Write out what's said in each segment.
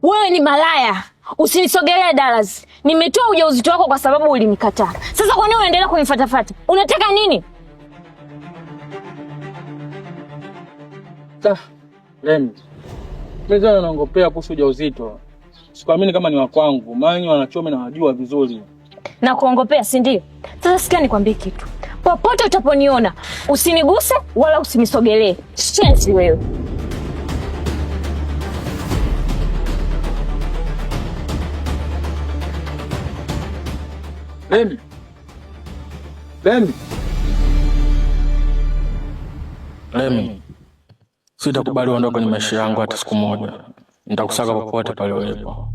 Wewe ni malaya. Usinisogelee Dallas. Nimetoa ujauzito wako kwa sababu ulinikataa. Sasa kwa nini unaendelea kunifuatafuata? Unataka nini? Leni. Mimi naongopea kuhusu ujauzito. Sikuamini kama ni wa kwangu. Maana wanachome na wajua vizuri. Na kuongopea, si ndio? Sasa sikia nikwambie kitu. Popote utaponiona, usiniguse wala usinisogelee. Shenzi wewe. Lemi. Sitakubali uondoke kwenye maisha yangu hata siku moja. Nitakusaka popote pale ulipo.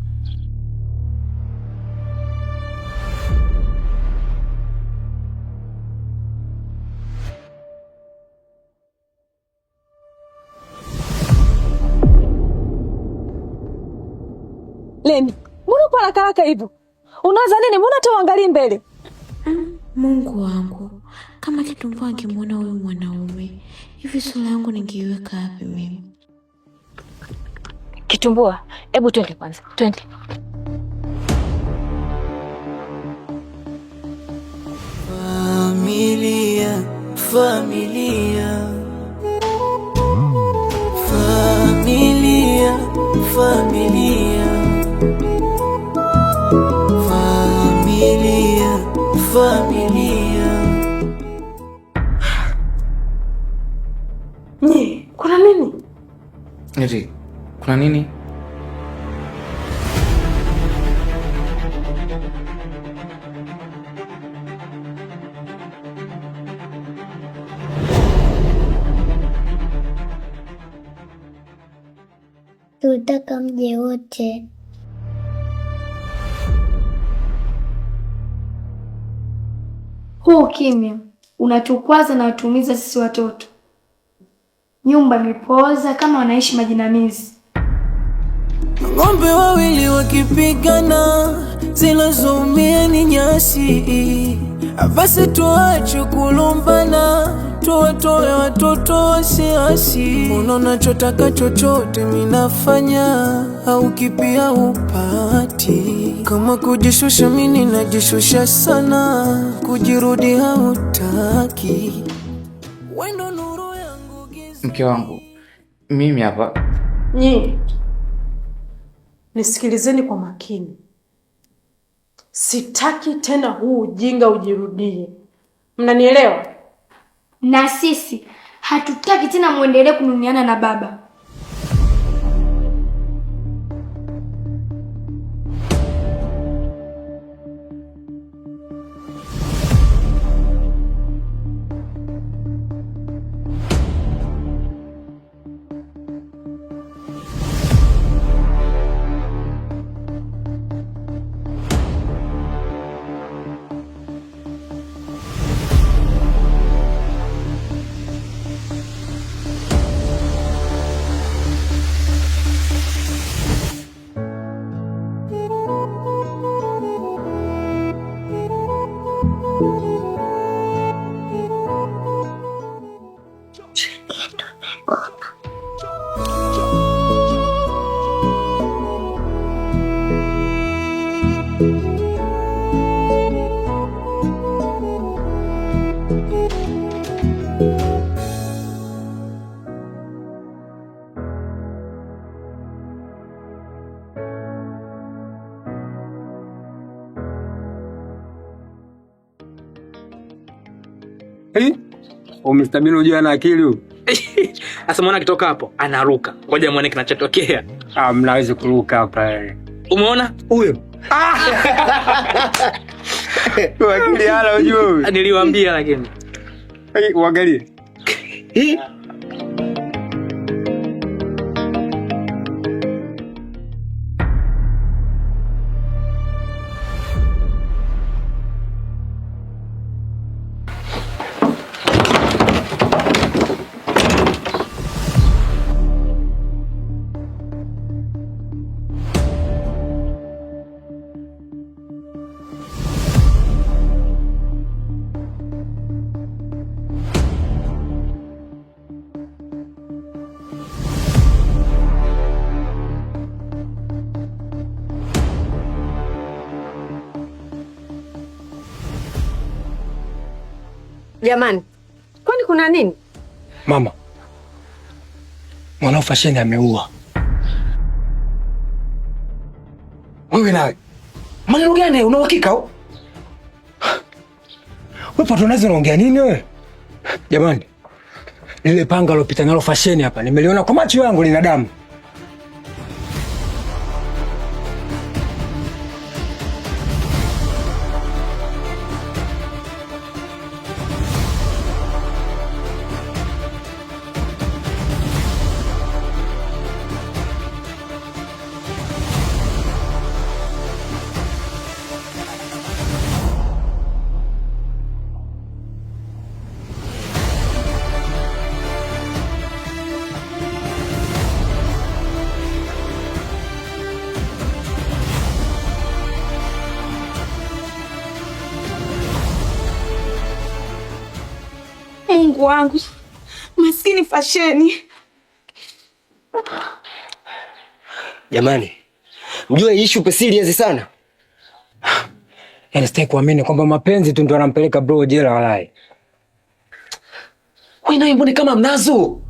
Lemi, mbona uko haraka hivyo? Unaanza nini? Mbona hata uangalie mbele? Mungu wangu, kama Kitumbua angemwona huyu mwanaume, hivi sura yangu ningeiweka wapi mimi? Kitumbua, hebu twende kwanza. Twende. Familia, familia. Familia, familia. Familia, familia. Kuna nini? Eti, kuna nini? Tulitaka mje wote. Huu kimya unatukwaza na watumiza sisi watoto. Nyumba imepooza kama wanaishi majinamizi. Ng'ombe wawili wakipigana, zinazoumia ni nyasi. Basi tuache kulumbana, tuwatoe watoto wasiasi. Unachotaka chochote minafanya, au kipia upati. Kama kujishusha mimi najishusha sana, kujirudi hautaki. Wendo nuru yangu giza. Mke wangu, mimi hapa. Nisikilizeni kwa makini. Sitaki tena huu ujinga ujirudie. Mnanielewa? Na sisi hatutaki tena muendelee kununiana na baba. Mr. Bino unajua ana akili huyu. Asa muona kitoka hapo, anaruka. Ngoja muone kinachotokea. Mnaweza kuruka hapa. Umeona? Huyo. Akili hala unajua. Niliwaambia lakini. Uangalie. Jamani, kwani kuna nini? Mama, mwanao Fasheni ameua. Wewe nawe maneno gani? Una uhakika? Wewe Patronazi unaongea nini wewe? Jamani, lile panga lopita nalo Fasheni hapa nimeliona kwa macho yangu, lina damu. Mungu wangu, maskini Fasheni. Jamani, mjue issue pe serious sana. Yaani sitaki kuamini kwamba mapenzi tu ndio anampeleka bro jela walai. Wewe naye mbona kama mnazo?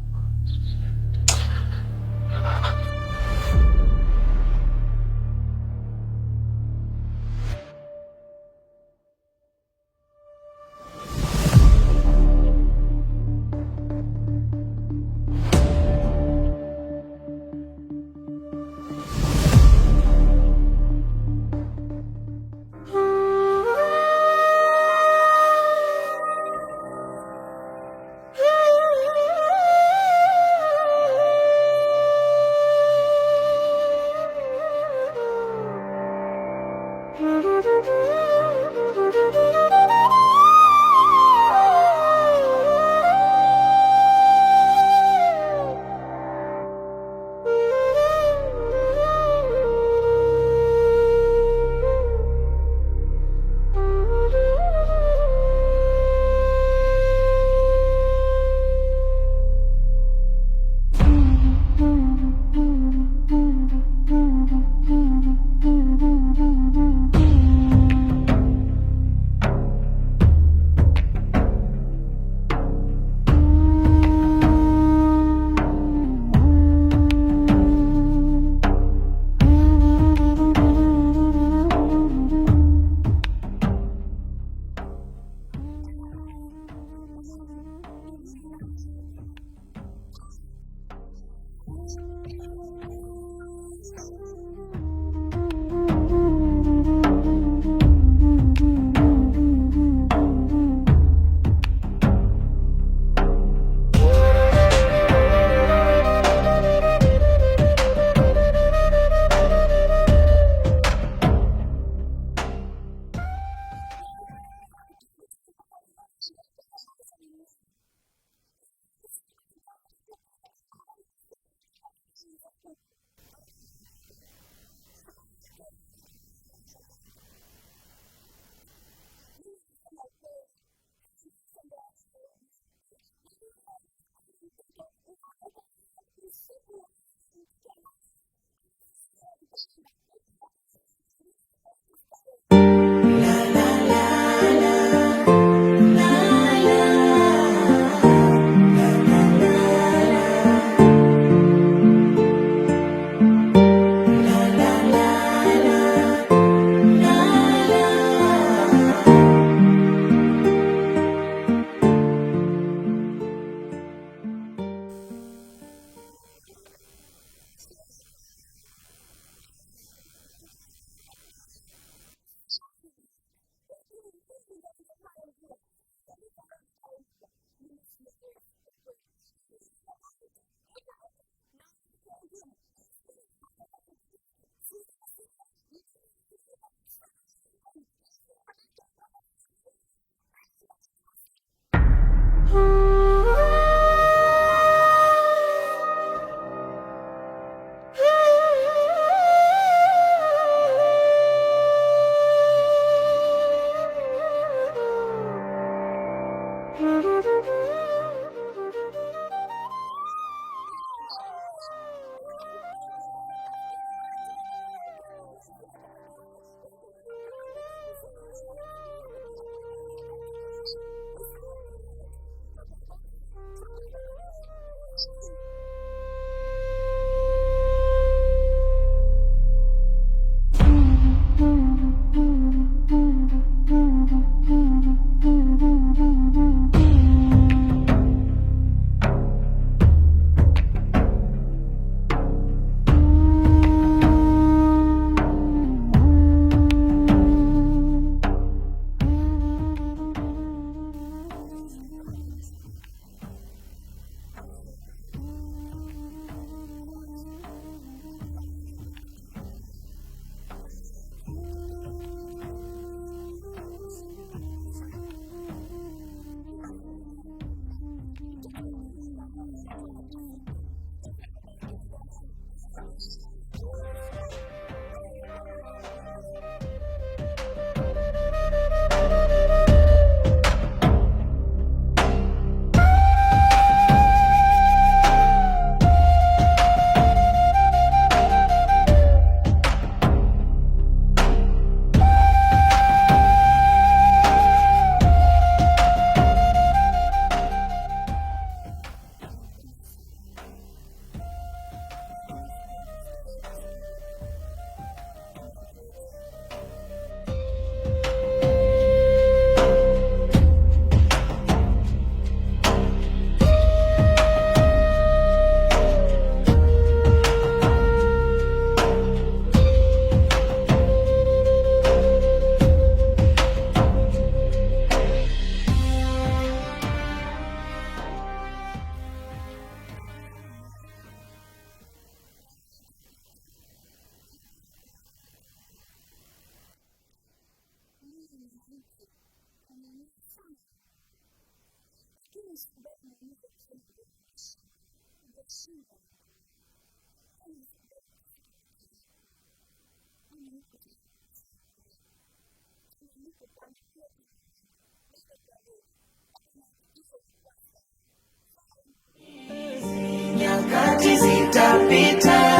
Nyakati zitapita,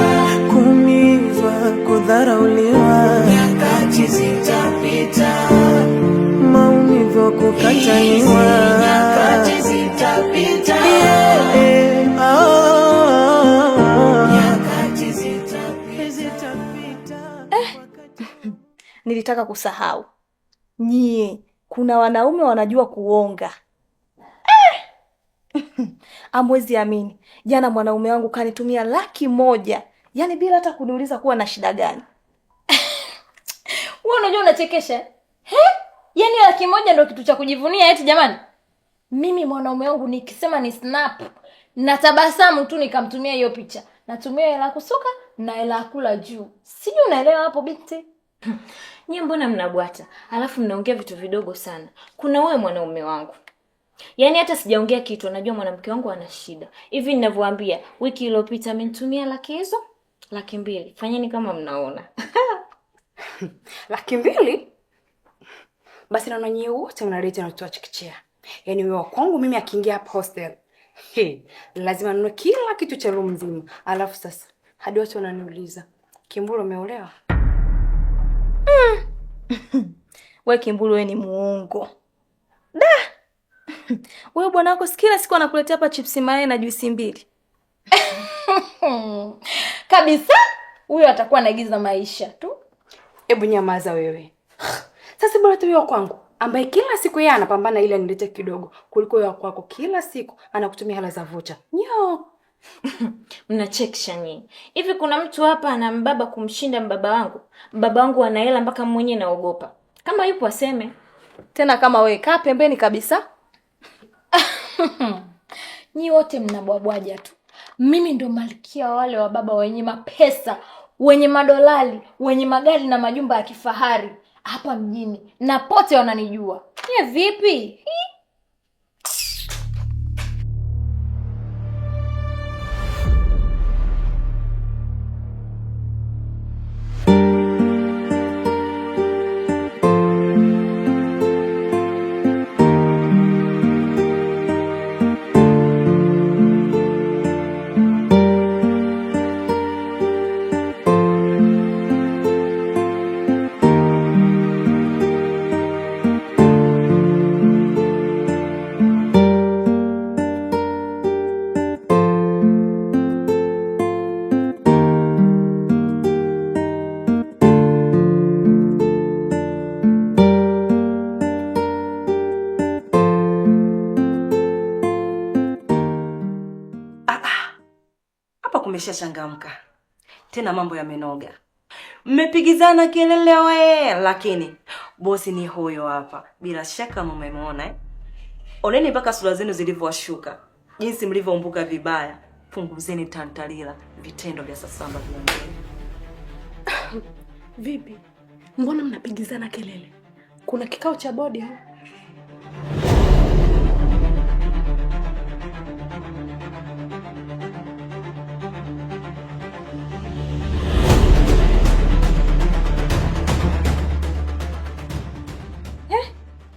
kuumizwa, kudharauliwa. Nyakati zitapita, maumivu, kukataliwa. Nyakati zitapita, nyakati zitapita. Nilitaka kusahau. Nyie, kuna wanaume wanajua kuonga. Amwezi amini. Jana mwanaume wangu kanitumia 100,000. Yaani bila hata kuniuliza kuwa na shida gani. Wewe unajua unachekesha? Yaani 100,000 ndio kitu cha kujivunia eti jamani? Mimi mwanaume wangu nikisema ni snap, natabasamu tu nikamtumia hiyo picha. Natumia hela kusuka na hela kula juu. Sijui unaelewa hapo binti? Nyie mbona mnabwata? Alafu mnaongea vitu vidogo sana. Kuna wewe mwanaume wangu. Yaani hata sijaongea kitu, najua mwanamke wangu ana shida. Hivi ninavyowaambia, wiki iliyopita amenitumia 100,000 hizo, 200,000. Fanyeni kama mnaona. 200,000? Basi naona nyie wote mnaleta na kutoa chikichea. Yaani wewe kwangu mimi akiingia hapa hostel. Lazima nunue kila kitu cha room nzima. Alafu sasa hadi watu wananiuliza, Kimbulu umeolewa? Wewe Kimbulu wewe ni muongo. Da! Wewe bwana wako kila siku anakuletea hapa chips mayai na juisi 2. Kabisa, huyo atakuwa anaigiza maisha tu. Hebu nyamaza wewe. Sasa bora tu wewe kwangu ambaye kila siku yeye anapambana ili anilete kidogo kuliko wewe kwako kila siku anakutumia hela za vocha. Nyo. Mnachekesha nyinyi. Hivi kuna mtu hapa ana mbaba kumshinda mbaba wangu? Mbaba wangu ana hela mpaka mwenyewe naogopa. Kama yupo aseme. Tena kama wewe kaa pembeni kabisa. Nyi wote mnabwabwaja tu. Mimi ndo malkia wale wa baba wenye mapesa, wenye madolari, wenye magari na majumba ya kifahari hapa mjini. Na pote wananijua. Nye vipi? Umeshachangamka. Tena mambo yamenoga. Mmepigizana kelele wewe, lakini bosi ni huyo hapa. Bila shaka mmemwona Oneni mpaka sura zenu zilivyowashuka. Jinsi mlivyoumbuka vibaya. Punguzeni tantalila, vitendo vya sasamba viongeni. Vipi? Mbona mnapigizana kelele? Kuna kikao cha bodi au?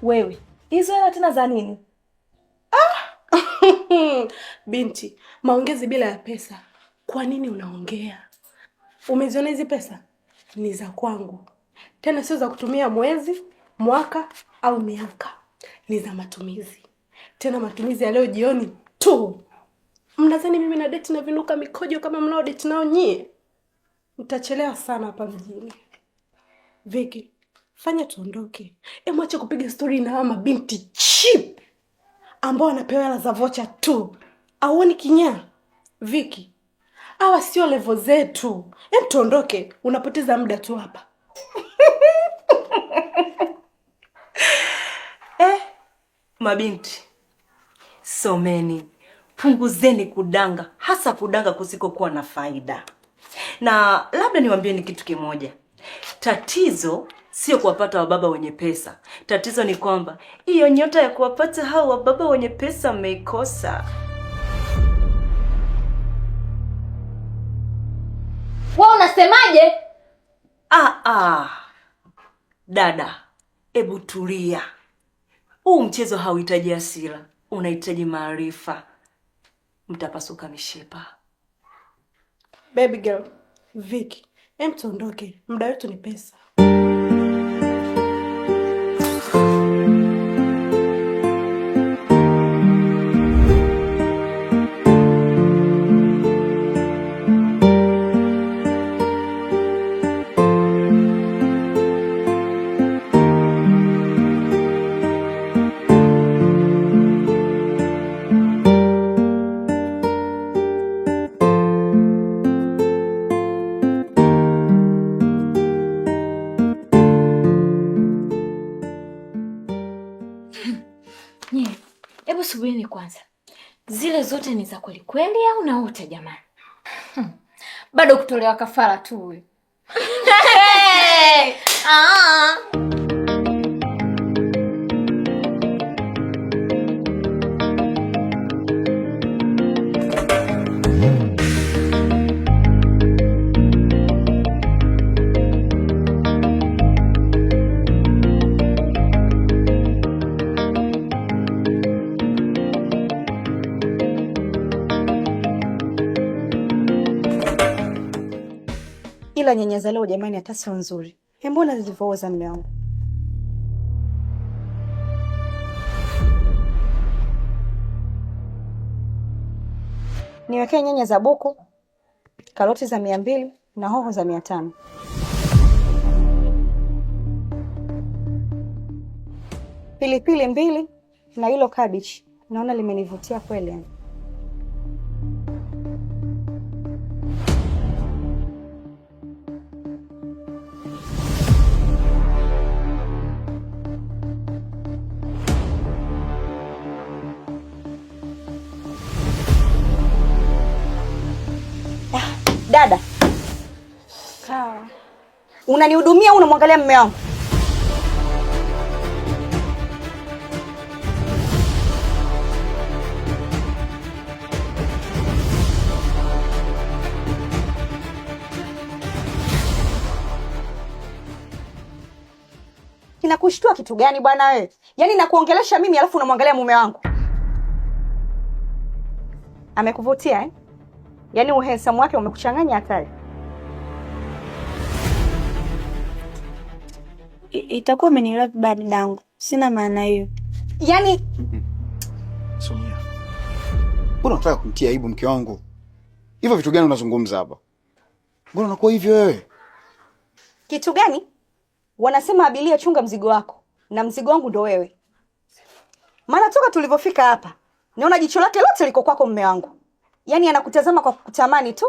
Wewe, hizo hela tena za nini? Binti, maongezi bila ya pesa. Kwa nini unaongea? Umeziona hizi pesa? Ni za kwangu. Tena sio za kutumia mwezi, mwaka au miaka. Ni za matumizi. Tena matumizi ya leo jioni tu. Mnadhani mimi na date na vinuka mikojo kama mnao date nao nyie? Mtachelewa sana hapa mjini. Vicky, fanya tuondoke. Mwache kupiga story na ama binti cheap ambao anapewa hela za vocha tu. Auoni kinyaa? Vicky, hawa sio level zetu. Tuondoke, unapoteza muda tu hapa. Mabinti, someni, punguzeni kudanga, hasa kudanga kusikokuwa na faida. Na labda niwaambie ni kitu kimoja. Tatizo sio kuwapata wababa wenye pesa. Tatizo ni kwamba hiyo nyota ya kuwapata hao wababa wenye pesa mmeikosa. Wewe unasemaje? Dada, hebu tulia. Huu mchezo hauhitaji hasira, unahitaji maarifa. Mtapasuka mishipa. Baby girl, Vicky, tuondoke. Muda wetu ni pesa. Hebu subirini kwanza. Zile zote ni za kweli kweli au na wote jamani? Bado kutolewa kafara tu huyu. Ila nyanya za leo jamani hata sio nzuri. Mbona zilivooza mume wangu? Niwekee nyanya za buku, karoti za 200 na hoho za 500. Pilipili 2 na hilo cabbage. Naona limenivutia kweli yani. Dada. Sawa. Unanihudumia au unamwangalia mume wangu? Kinakushtua kitu gani bwana wewe? Yaani nakuongelesha mimi alafu unamwangalia mume wangu. Amekuvutia eh? Yaani uhesamu wake umekuchanganya hatari. Itakuwa umenielewa vibaya dadangu. Sina maana hiyo. Yaani Sonia. Mbona unataka kumtia aibu mke wangu? Hivyo vitu gani unazungumza hapa? Mbona unakuwa hivyo wewe? Kitu gani? Wanasema abilia chunga mzigo wako. Na mzigo wangu ndo wewe. Maana toka tulivyofika hapa, naona jicho lake lote liko kwako mume wangu. Yaani anakutazama kwa kutamani tu.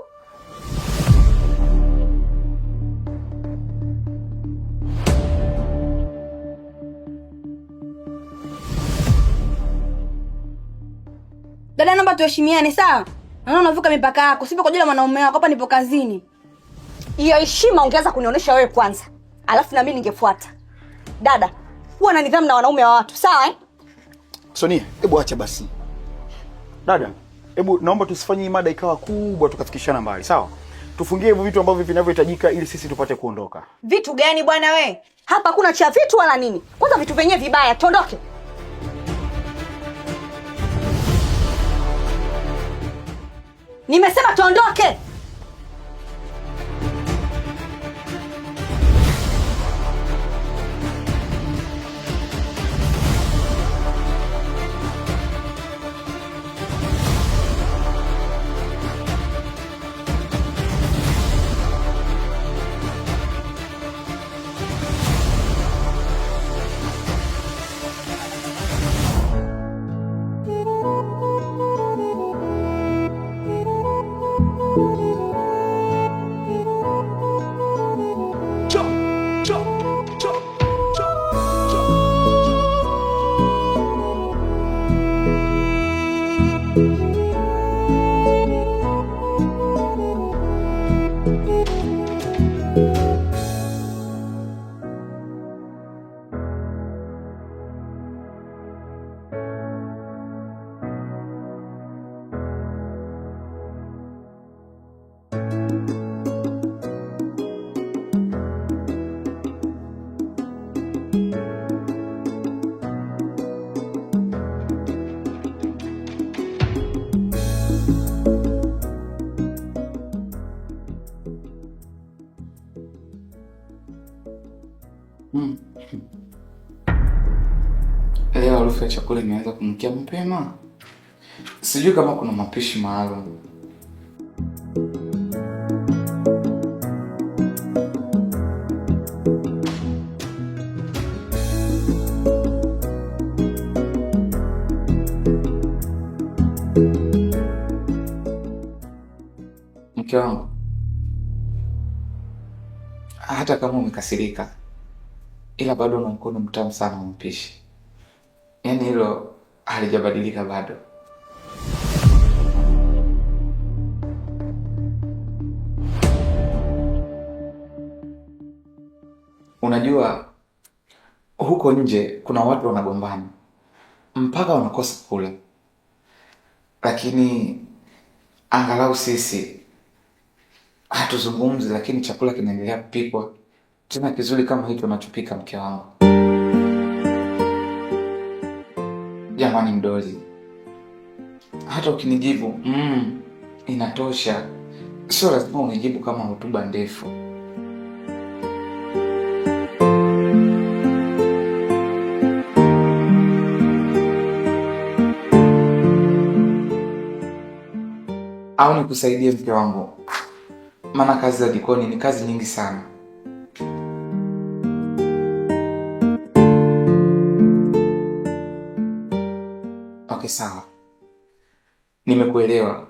Dada, naomba tuheshimiane sawa? Naona unavuka mipaka yako. Sipo kwa ajili ya mwanaume wako, hapa nipo kazini. Hiyo heshima ungeweza kunionyesha wewe kwanza. Alafu na mimi ningefuata. Dada, huwa na nidhamu na wanaume wa watu, sawa eh? Sonia, hebu acha basi. Dada, hebu naomba tusifanye mada ikawa kubwa tukafikishana mbali, sawa? Tufungie hivyo vitu ambavyo vinavyohitajika ili sisi tupate kuondoka. Vitu gani bwana we? Hapa hakuna cha vitu wala nini. Kwanza vitu vyenyewe vibaya, tuondoke. Nimesema tuondoke. Thank you. Leo harufu ya chakula imeanza kunukia mapema. Sijui kama kuna mapishi maalum. Mke wangu, hata kama umekasirika, ila bado una mkono mtamu sana wa mpishi. Yaani hilo halijabadilika bado. Unajua huko nje kuna watu wanagombana mpaka wanakosa kula, lakini angalau sisi hatuzungumzi, lakini chakula kinaendelea kupikwa, tena kizuri kama hicho unachopika mke wangu. Jamani mdozi, hata ukinijibu inatosha, sio lazima unijibu kama hotuba ndefu. Au nikusaidie mke wangu? Maana kazi za jikoni ni kazi nyingi sana. Okay, sawa. Nimekuelewa.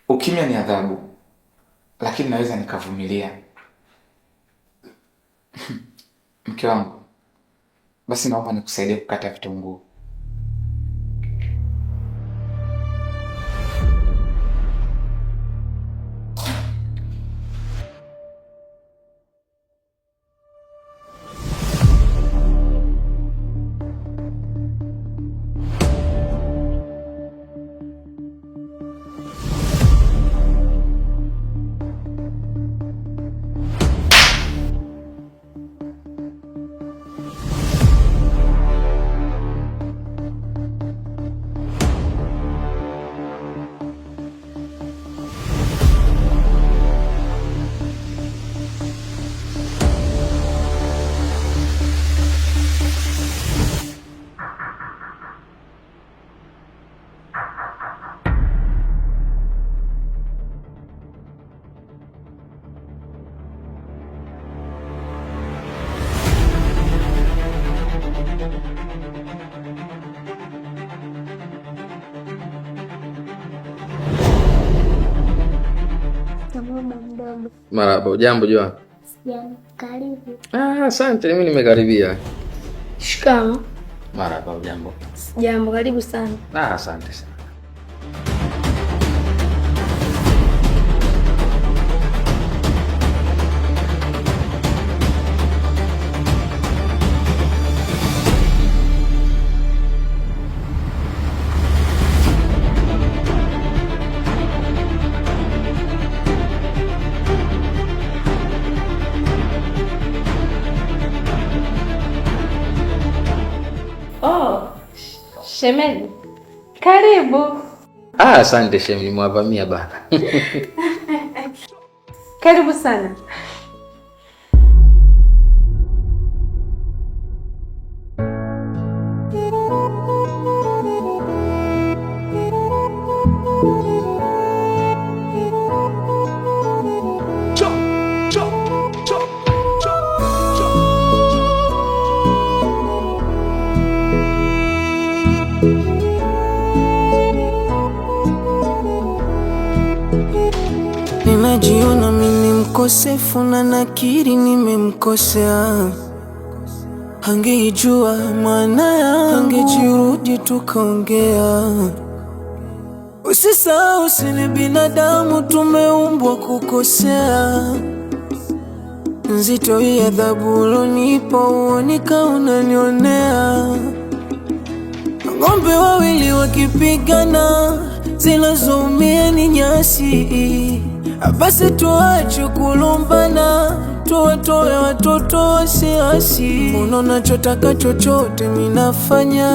Ukimya ni adhabu, lakini naweza nikavumilia. Mke wangu, basi naomba nikusaidie kukata vitunguu. Marahaba, ujambo Joan? Sijambo, karibu. Asante, mimi nimekaribia. Shikamoo. Marahaba, ujambo? Sijambo, karibu sana. Asante sana. Shemeji, karibu. Asante shemeji, nimewavamia bana. Karibu sana. Ninajiona mimi mkosefu na nakiri nimemkosea. Angeijua maana yangu, angejirudi tukaongea. Usisahau sisi binadamu tumeumbwa kukosea. Nzito hii adhabu ulonipa uonika unanionea. Ng'ombe wawili wakipigana, zinazoumia ni nyasi. Basi tuache kulumbana, tuwatoe watoto wasiasi. Unaona chotaka chochote minafanya,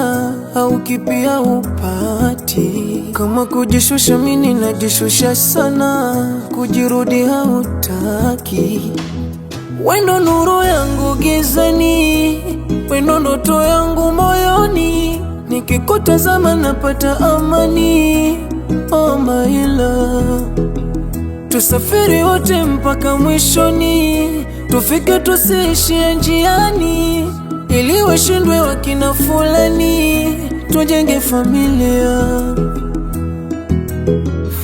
au kipia upati. Kama kujishusha mimi najishusha sana, kujirudi hautaki. wendo nuru yangu gizani, wendo ndoto yangu moyoni, nikikutazama napata amani. Oh my love, tusafiri wote mpaka mwishoni, tufike tusiishie njiani, ili washindwe wakina fulani, tujenge familia.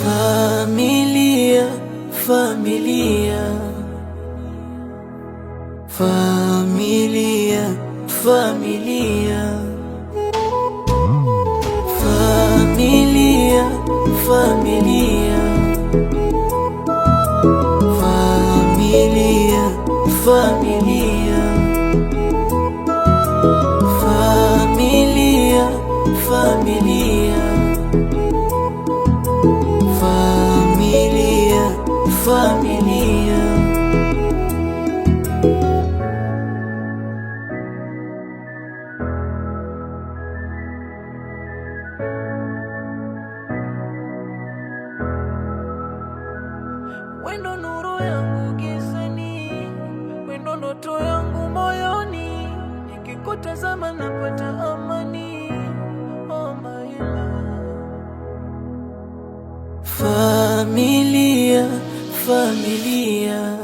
Familia, familia, familia, familia, familia, familia, familia, familia, familia, familia, familia, familia. Wendo nuru yangu gizani, wendo ndoto yangu moyoni, nikikutazama napata amani. Oh my love. Familia, familia.